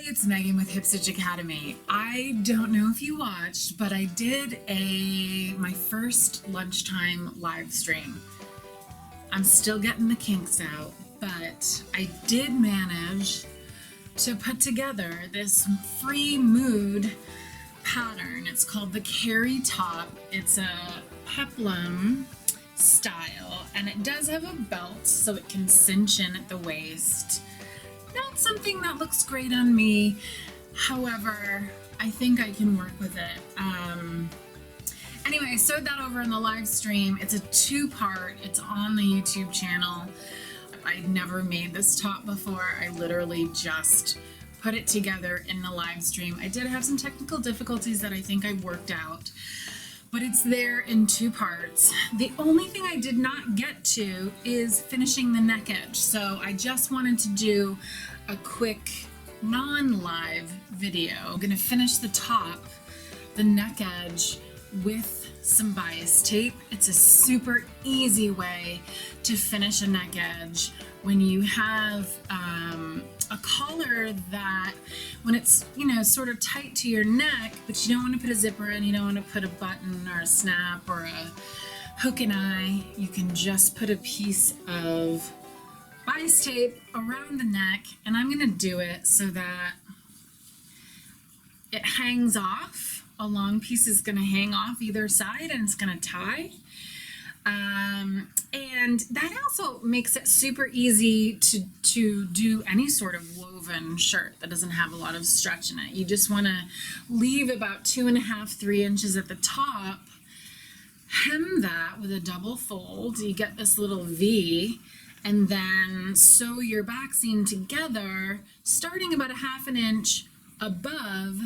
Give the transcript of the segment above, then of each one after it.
it's Megan with Hip Stitch Academy. I don't know if you watched, but I did my first lunchtime live stream. I'm still getting the kinks out, but I did manage to put together this free mood pattern. It's called the carry top. It's a peplum style, and it does have a belt so it can cinch in at the waist. Not something that looks great on me, however, I think I can work with it. Anyway, I sewed that over in the live stream. It's a two-part. It's on the YouTube channel. I'd never made this top before. I literally just put it together in the live stream. I did have some technical difficulties that I think I worked out, but it's there in two parts. The only thing I did not get to is finishing the neck edge. So I just wanted to do a quick non-live video. I'm gonna finish the top, the neck edge, with some bias tape. It's a super easy way to finish a neck edge when you have a collar that, when it's, you know, sort of tight to your neck, but you don't want to put a zipper in, you don't want to put a button or a snap or a hook and eye. You can just put a piece of bias tape around the neck, and I'm going to do it so that it hangs off. A long piece is going to hang off either side, and it's going to tie. And that also makes it super easy to do any sort of woven shirt that doesn't have a lot of stretch in it. You just want to leave about 2.5 to 3 inches at the top, hem that with a double fold. You get this little V, and then sew your back seam together, starting about 1/2 inch above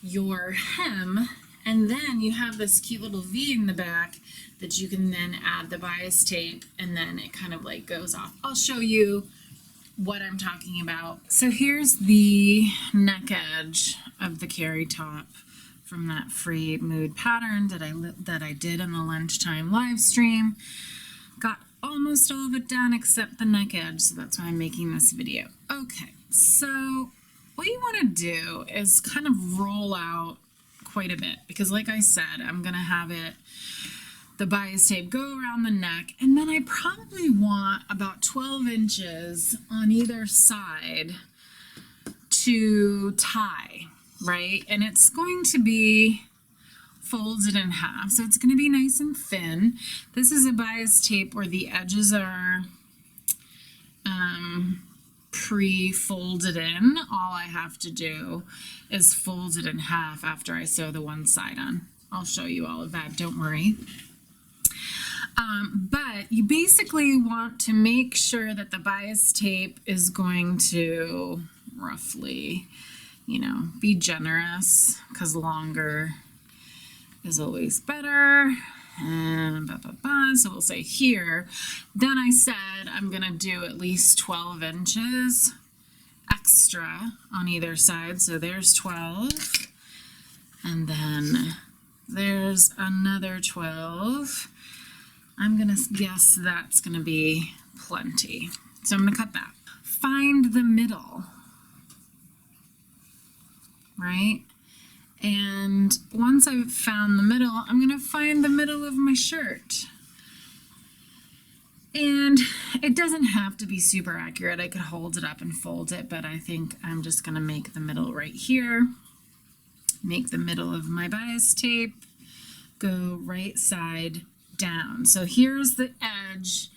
your hem, and then you have this cute little V in the back that you can then add the bias tape, and then it kind of like goes off. I'll show you what I'm talking about. So here's the neck edge of the carry top from that free mood pattern that I did in the lunchtime live stream. Got almost all of it done except the neck edge, so that's why I'm making this video. Okay, so what you want to do is kind of roll out quite a bit, because like I said, I'm going to have the bias tape go around the neck, and then I probably want about 12 inches on either side to tie, right? And it's going to be folded in half, so it's going to be nice and thin. This is a bias tape where the edges are pre-folded in. All I have to do is fold it in half after I sew the one side on. I'll show you all of that, don't worry. But you basically want to make sure that the bias tape is going to roughly, you know, be generous, because longer is always better. And so we'll say here, then I said I'm gonna do at least 12 inches extra on either side. So there's 12, and then there's another 12. I'm gonna guess that's gonna be plenty. So I'm gonna cut that. Find the middle, right? And once I've found the middle, I'm going to find the middle of my shirt. And it doesn't have to be super accurate. I could hold it up and fold it, but I think I'm just going to make the middle right here. Make the middle of my bias tape, go right side down. So here's the edge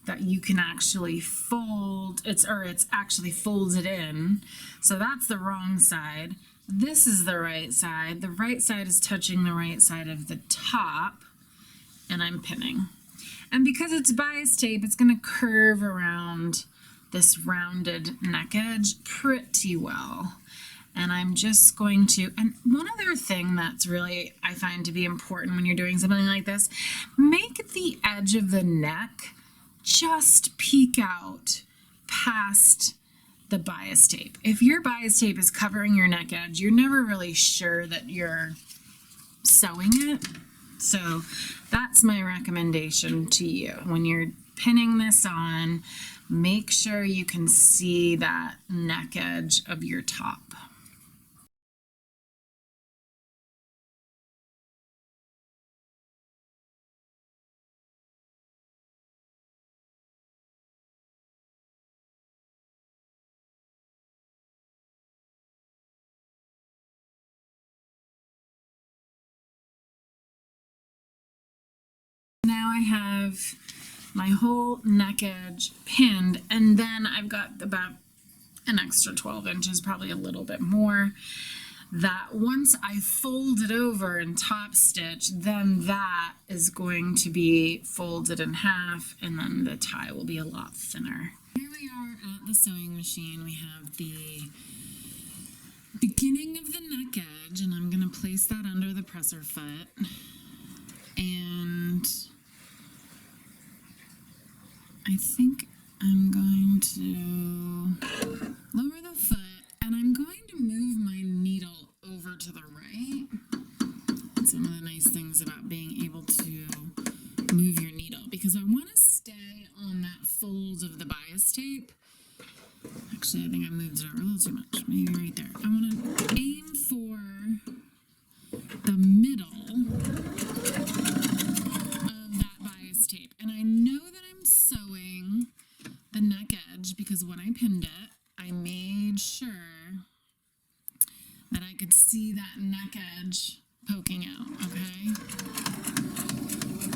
that you can actually fold. It's actually folded in. So that's the wrong side. This is the right side. The right side is touching the right side of the top, and I'm pinning. And because it's bias tape, it's going to curve around this rounded neck edge pretty well. And I'm just going to, and one other thing that's really, I find to be important when you're doing something like this, make the edge of the neck just peek out past the bias tape. If your bias tape is covering your neck edge, you're never really sure that you're sewing it. So that's my recommendation to you. When you're pinning this on, make sure you can see that neck edge of your top. Now I have my whole neck edge pinned, and then I've got about an extra 12 inches, probably a little bit more, that once I fold it over and top stitch, then that is going to be folded in half, and then the tie will be a lot thinner. Here we are at the sewing machine. We have the beginning of the neck edge, and I'm going to place that under the presser foot, and I think I'm going to lower the foot, and I'm going to move my needle over to the right. It's one of the nice things about being able to move your needle, because I want to stay on that fold of the bias tape. Actually, I think I moved it over a little too much. Maybe right there. I want to aim for the middle of that bias tape. And I know that I'm sewing the neck edge because when I pinned it, I made sure that I could see that neck edge poking out, okay?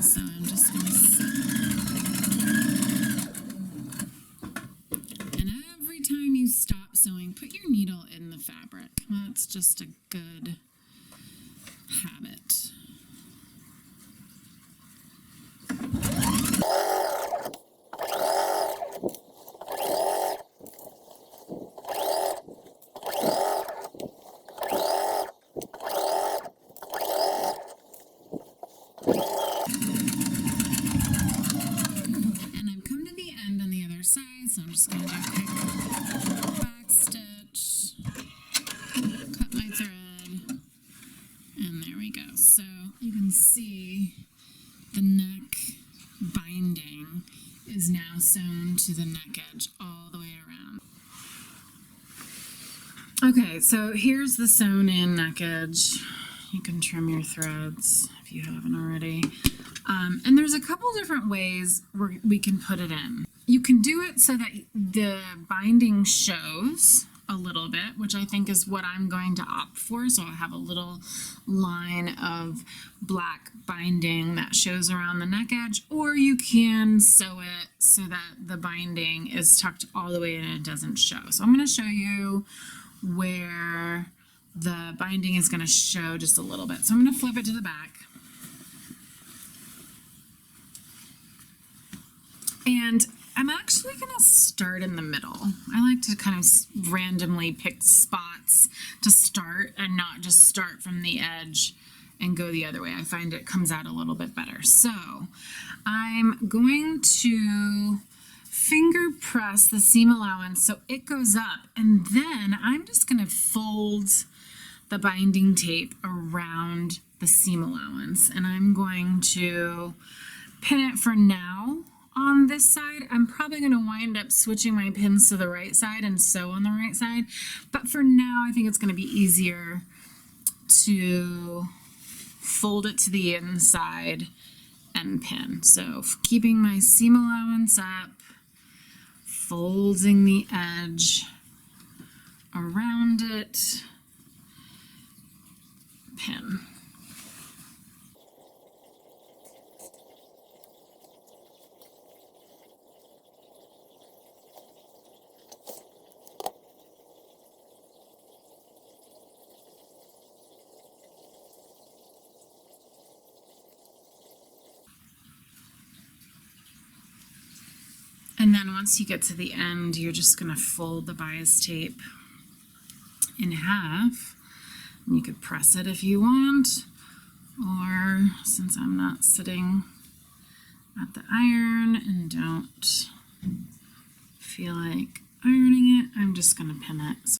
So I'm just going to and every time you stop sewing, put your needle in the fabric. That's just a good habit. So I'm just going to do a quick back stitch, cut my thread, and there we go. So you can see the neck binding is now sewn to the neck edge all the way around. Okay, so here's the sewn in neck edge. You can trim your threads if you haven't already. And there's a couple different ways we can put it in. You can do it so that the binding shows a little bit, which I think is what I'm going to opt for. So I'll have a little line of black binding that shows around the neck edge, or you can sew it so that the binding is tucked all the way in and it doesn't show. So I'm going to show you where the binding is going to show just a little bit. So I'm going to flip it to the back. And I'm actually going to start in the middle. I like to kind of randomly pick spots to start and not just start from the edge and go the other way. I find it comes out a little bit better. So I'm going to finger press the seam allowance so it goes up, and then I'm just going to fold the binding tape around the seam allowance, and I'm going to pin it for now on this side. I'm probably going to wind up switching my pins to the right side and sew on the right side, but for now I think it's going to be easier to fold it to the inside and pin. So keeping my seam allowance up, folding the edge around it, pin. And then once you get to the end, you're just going to fold the bias tape in half. And you could press it if you want, or since I'm not sitting at the iron and don't feel like ironing it, I'm just going to pin it.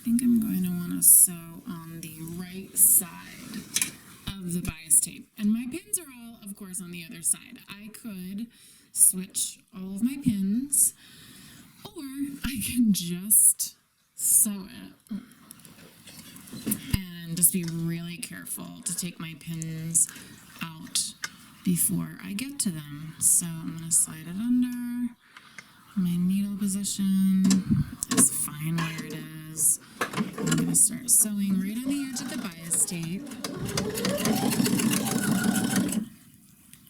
think I'm going to want to sew on the right side of the bias tape. And my pins are all, of course, on the other side. I could switch all of my pins, or I can just sew it. And just be really careful to take my pins out before I get to them. So I'm going to slide it under. My needle position is fine where it is. I'm going to start sewing right on the edge of the bias tape.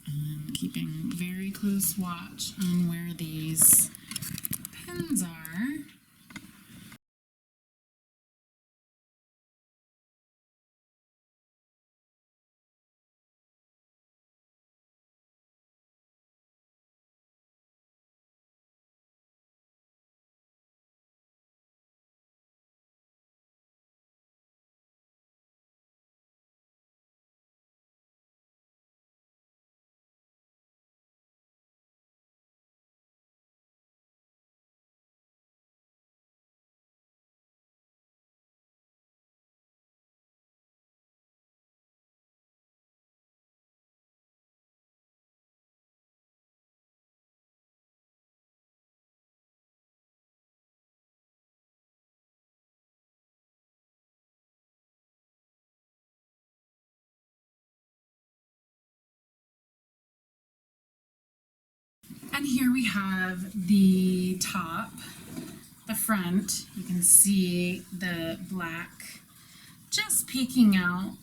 And keeping very close watch on where these pins are. And here we have the top, the front. You can see the black just peeking out.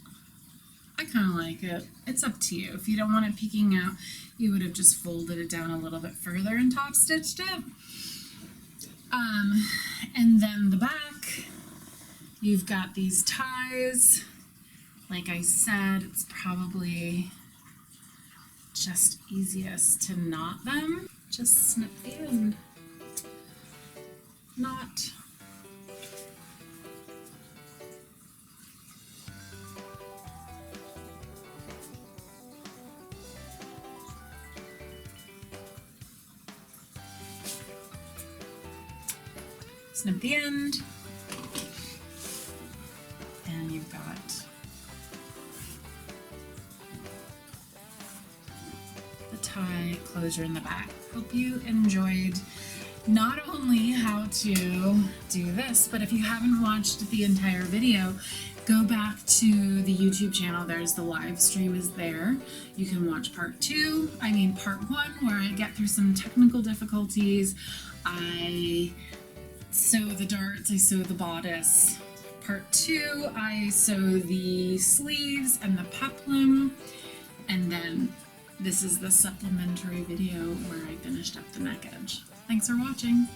I kind of like it. It's up to you. If you don't want it peeking out, you would have just folded it down a little bit further and top stitched it. And then the back, you've got these ties. Like I said, it's probably just easiest to knot them. Just snip the end. Knot. Snip the end. And you've got tie closure in the back. Hope you enjoyed not only how to do this, but if you haven't watched the entire video, go back to the YouTube channel. There's the live stream is there. You can watch part 1, where I get through some technical difficulties. I sew the darts, I sew the bodice. Part 2, I sew the sleeves and the peplum, and then this is the supplementary video where I finished up the neck edge. Thanks for watching.